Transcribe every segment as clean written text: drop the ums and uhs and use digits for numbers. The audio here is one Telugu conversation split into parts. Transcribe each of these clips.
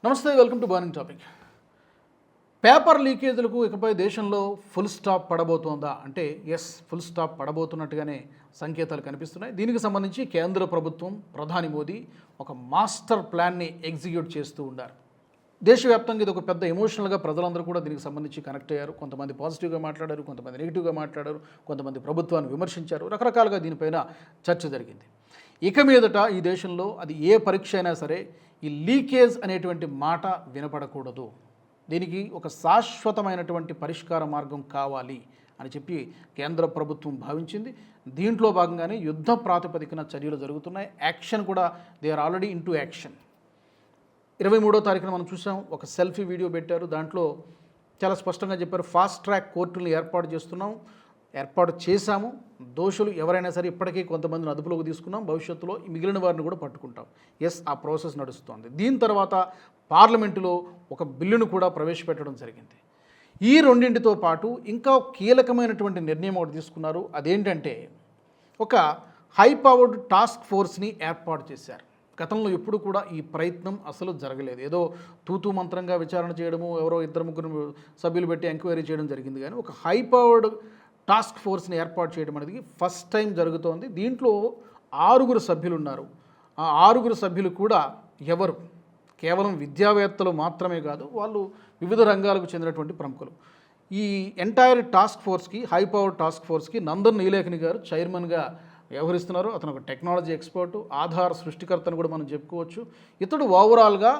నమస్తే, welcome to burning topic. Paper లీకేజీలకు ఇకపై దేశంలో ఫుల్ స్టాప్ పడబోతోందా అంటే ఎస్, ఫుల్ స్టాప్ పడబోతున్నట్టుగానే సంకేతాలు కనిపిస్తున్నాయి. దీనికి సంబంధించి కేంద్ర ప్రభుత్వం, ప్రధాని మోదీ ఒక మాస్టర్ ప్లాన్ని ఎగ్జిక్యూట్ చేస్తూ ఉన్నారు. దేశవ్యాప్తంగా ఇది ఒక పెద్ద ఎమోషనల్గా ప్రజలందరూ కూడా దీనికి సంబంధించి కనెక్ట్ అయ్యారు. కొంతమంది పాజిటివ్గా మాట్లాడారు, కొంతమంది నెగిటివ్గా మాట్లాడారు, కొంతమంది ప్రభుత్వాన్ని విమర్శించారు. రకరకాలుగా దీనిపైన చర్చ జరిగింది. ఇక మీదట ఈ దేశంలో అది ఏ పరీక్ష అయినా సరే ఈ లీకేజ్ అనేటువంటి మాట వినపడకూడదు, దీనికి ఒక శాశ్వతమైనటువంటి పరిష్కార మార్గం కావాలి అని చెప్పి కేంద్ర ప్రభుత్వం భావించింది. దీంట్లో భాగంగానే యుద్ధ ప్రాతిపదికన చర్యలు జరుగుతున్నాయి. యాక్షన్ కూడా they are already into action. 23వ తారీఖున మనం చూసాం, ఒక సెల్ఫీ వీడియో పెట్టారు. దాంట్లో చాలా స్పష్టంగా చెప్పారు, ఫాస్ట్ ట్రాక్ కోర్టులను ఏర్పాటు చేశాము. దోషులు ఎవరైనా సరే ఇప్పటికీ కొంతమందిని అదుపులోకి తీసుకున్నాం, భవిష్యత్తులో మిగిలిన వారిని కూడా పట్టుకుంటాం. ఎస్, ఆ ప్రాసెస్ నడుస్తోంది. దీని తర్వాత పార్లమెంటులో ఒక బిల్లును కూడా ప్రవేశపెట్టడం జరిగింది. ఈ రెండింటితో పాటు ఇంకా కీలకమైనటువంటి నిర్ణయం ఒకటి తీసుకున్నారు. అదేంటంటే ఒక హై పవర్డ్ టాస్క్ ఫోర్స్ని ఏర్పాటు చేశారు. గతంలో ఎప్పుడు కూడా ఈ ప్రయత్నం అసలు జరగలేదు. ఏదో తూతూ మంత్రంగా విచారణ చేయడము, ఎవరో 2-3 సభ్యులు పెట్టి ఎంక్వైరీ చేయడం జరిగింది. కానీ ఒక హై పవర్డ్ టాస్క్ ఫోర్స్ని ఏర్పాటు చేయడం అనేది ఫస్ట్ టైం జరుగుతోంది. దీంట్లో 6 సభ్యులు ఉన్నారు. ఆ 6 సభ్యులు కూడా ఎవరు? కేవలం విద్యావేత్తలు మాత్రమే కాదు, వాళ్ళు వివిధ రంగాలకు చెందినటువంటి ప్రముఖులు. ఈ ఎంటైర్ టాస్క్ ఫోర్స్కి, హై పవర్ టాస్క్ ఫోర్స్కి నందన్ నీలేకని గారు చైర్మన్గా వ్యవహరిస్తున్నారు. అతను ఒక టెక్నాలజీ ఎక్స్పర్టు, ఆధార్ సృష్టికర్తను కూడా మనం చెప్పుకోవచ్చు. ఇతడు ఓవరాల్గా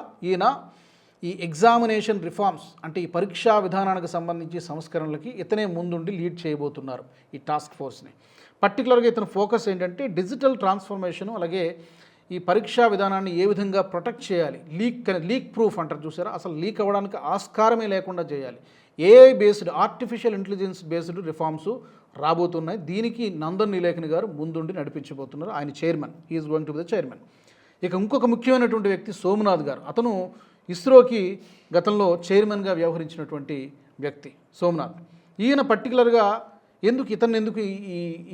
ఈ ఎగ్జామినేషన్ రిఫార్మ్స్ అంటే ఈ పరీక్షా విధానానికి సంబంధించి సంస్కరణలకి ఇతనే ముందుండి లీడ్ చేయబోతున్నారు ఈ టాస్క్ ఫోర్స్ని. పర్టికులర్గా ఇతను ఫోకస్ ఏంటంటే డిజిటల్ ట్రాన్స్ఫర్మేషను, అలాగే ఈ పరీక్షా విధానాన్ని ఏ విధంగా ప్రొటెక్ట్ చేయాలి, లీక్ ప్రూఫ్ అంటారు చూసారా, అసలు లీక్ అవ్వడానికి ఆస్కారమే లేకుండా చేయాలి. AI based, artificial intelligence based reforms రాబోతున్నాయి. దీనికి నందన్ నీలేకని గారు ముందుండి నడిపించబోతున్నారు. ఆయన chairman, he's going to be the chairman. ఇక ఇంకొక ముఖ్యమైనటువంటి వ్యక్తి సోమనాథ్ గారు. అతను ఇస్రోకి గతంలో చైర్మన్గా వ్యవహరించినటువంటి వ్యక్తి సోమనాథ్. ఈయన పర్టికులర్గా ఎందుకు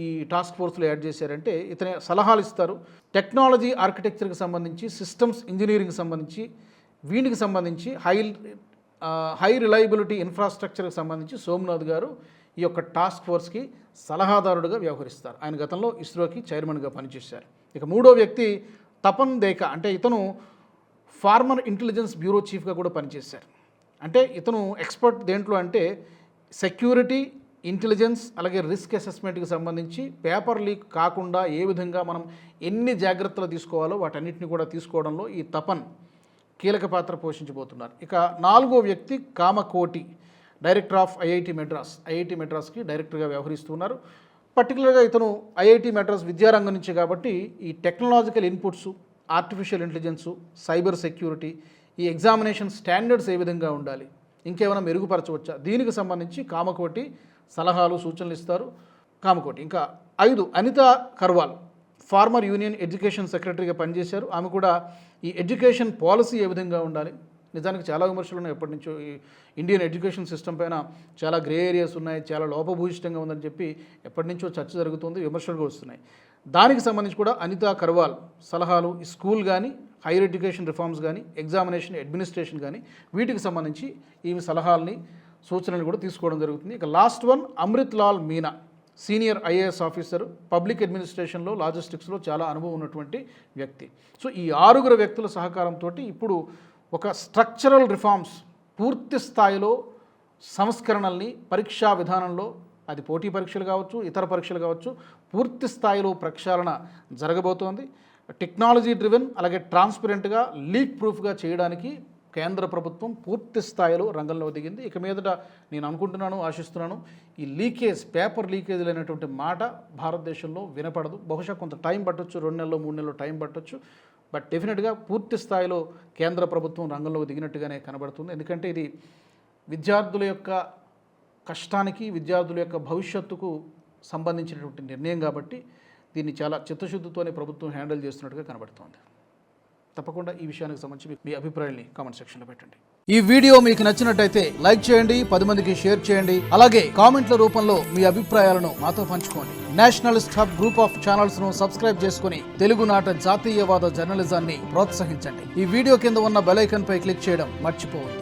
ఈ టాస్క్ ఫోర్స్లో యాడ్ చేశారంటే ఇతనే సలహాలు ఇస్తారు. టెక్నాలజీ ఆర్కిటెక్చర్కి సంబంధించి, సిస్టమ్స్ ఇంజనీరింగ్కి సంబంధించి, వీటికి సంబంధించి హై రిలయబిలిటీ ఇన్ఫ్రాస్ట్రక్చర్కి సంబంధించి సోమనాథ్ గారు ఈ యొక్క టాస్క్ ఫోర్స్కి సలహాదారుడుగా వ్యవహరిస్తారు. ఆయన గతంలో ఇస్రోకి చైర్మన్గా పనిచేశారు. ఇక 3వ వ్యక్తి తపన్ దేకా. అంటే ఇతను ఫార్మర్ ఇంటెలిజెన్స్ బ్యూరో చీఫ్గా కూడా పనిచేశారు. అంటే ఇతను ఎక్స్పర్ట్ దేంట్లో అంటే సెక్యూరిటీ, ఇంటెలిజెన్స్, అలాగే రిస్క్ అసెస్మెంట్కి సంబంధించి పేపర్ లీక్ కాకుండా ఏ విధంగా మనం ఎన్ని జాగ్రత్తలు తీసుకోవాలో వాటన్నిటిని కూడా తీసుకోవడంలో ఈ తపన్ కీలక పాత్ర పోషించబోతున్నారు. ఇక 4వ వ్యక్తి కామకోటి, డైరెక్టర్ ఆఫ్ ఐఐటి మెడ్రాస్కి డైరెక్టర్గా వ్యవహరిస్తున్నారు. పర్టికులర్గా ఇతను ఐఐటి మెడ్రాస్ విద్యారంగం నుంచి కాబట్టి ఈ technological inputs, artificial intelligence, cyber security, ఈ ఎగ్జామినేషన్ స్టాండర్డ్స్ ఏ విధంగా ఉండాలి, ఇంకేమైనా మెరుగుపరచవచ్చా, దీనికి సంబంధించి కామకోటి సలహాలు, సూచనలు ఇస్తారు. కామకోటి. ఇంకా 5 Anita Karwal, former union education సెక్రటరీగా పనిచేశారు. ఆమె కూడా ఈ ఎడ్యుకేషన్ పాలసీ ఏ విధంగా ఉండాలి, నిజానికి చాలా విమర్శలు ఉన్నాయి ఎప్పటి నుంచో ఈ ఇండియన్ ఎడ్యుకేషన్ సిస్టమ్ పైన, చాలా గ్రే ఏరియాస్ ఉన్నాయి, చాలా లోపభూయిష్టంగా ఉందని చెప్పి ఎప్పటి నుంచో చర్చ జరుగుతుంది, విమర్శలు వస్తున్నాయి. దానికి సంబంధించి కూడా అనితా కర్వాల్ సలహాలు, స్కూల్ కానీ, హైయర్ ఎడ్యుకేషన్ రిఫార్మ్స్ కానీ, ఎగ్జామినేషన్ అడ్మినిస్ట్రేషన్ కానీ, వీటికి సంబంధించి ఈమె సలహాలని, సూచనలు కూడా తీసుకోవడం జరుగుతుంది. ఇక last one Amrit Lal Meena, senior IAS officer, public అడ్మినిస్ట్రేషన్లో, లాజిస్టిక్స్లో చాలా అనుభవం ఉన్నటువంటి వ్యక్తి. సో ఈ 6 వ్యక్తుల సహకారంతో ఇప్పుడు ఒక స్ట్రక్చరల్ రిఫార్మ్స్, పూర్తి స్థాయిలో సంస్కరణల్ని పరీక్షా విధానంలో, అది పోటీ పరీక్షలు కావచ్చు, ఇతర పరీక్షలు కావచ్చు, పూర్తి స్థాయిలో ప్రక్షాళన జరగబోతోంది. టెక్నాలజీ డ్రివెన్, అలాగే ట్రాన్స్పరెంట్గా, లీక్ ప్రూఫ్గా చేయడానికి కేంద్ర ప్రభుత్వం పూర్తి స్థాయిలో రంగంలో దిగింది. ఇక మీదట నేను అనుకుంటున్నాను, ఆశిస్తున్నాను, ఈ పేపర్ లీకేజీలు అనేటువంటి మాట భారతదేశంలో వినపడదు. బహుశా కొంత టైం పట్టొచ్చు, 2 నెలలు 3 నెలలు టైం పట్టొచ్చు. బట్ డెఫినెట్గా పూర్తి స్థాయిలో కేంద్ర ప్రభుత్వం రంగంలోకి దిగినట్టుగానే కనబడుతుంది. ఎందుకంటే ఇది విద్యార్థుల యొక్క కష్టానికి, విద్యార్థుల యొక్క భవిష్యత్తుకు సంబంధించినటువంటి నిర్ణయం కాబట్టి దీన్ని చాలా చిత్తశుద్ధితోనే ప్రభుత్వం హ్యాండిల్ చేస్తున్నట్టుగా కనబడుతోంది. తప్పకుండా ఈ విషయానికి సంబంధించి మీ అభిప్రాయాన్ని కామెంట్ సెక్షన్లో పెట్టండి. ఈ వీడియో మీకు నచ్చినట్టయితే లైక్ చేయండి, 10 మందికి షేర్ చేయండి. అలాగే కామెంట్ల రూపంలో మీ అభిప్రాయాలను మాతో పంచుకోండి. Nationalist hub group of channels ను సబ్స్క్రైబ్ చేసుకుని తెలుగునాట జాతీయవాద జర్నలిజాన్ని ప్రోత్సహించండి. ఈ వీడియో కింద ఉన్న బెల్ ఐకాన్ పై క్లిక్ చేయడం మర్చిపోవద్దు.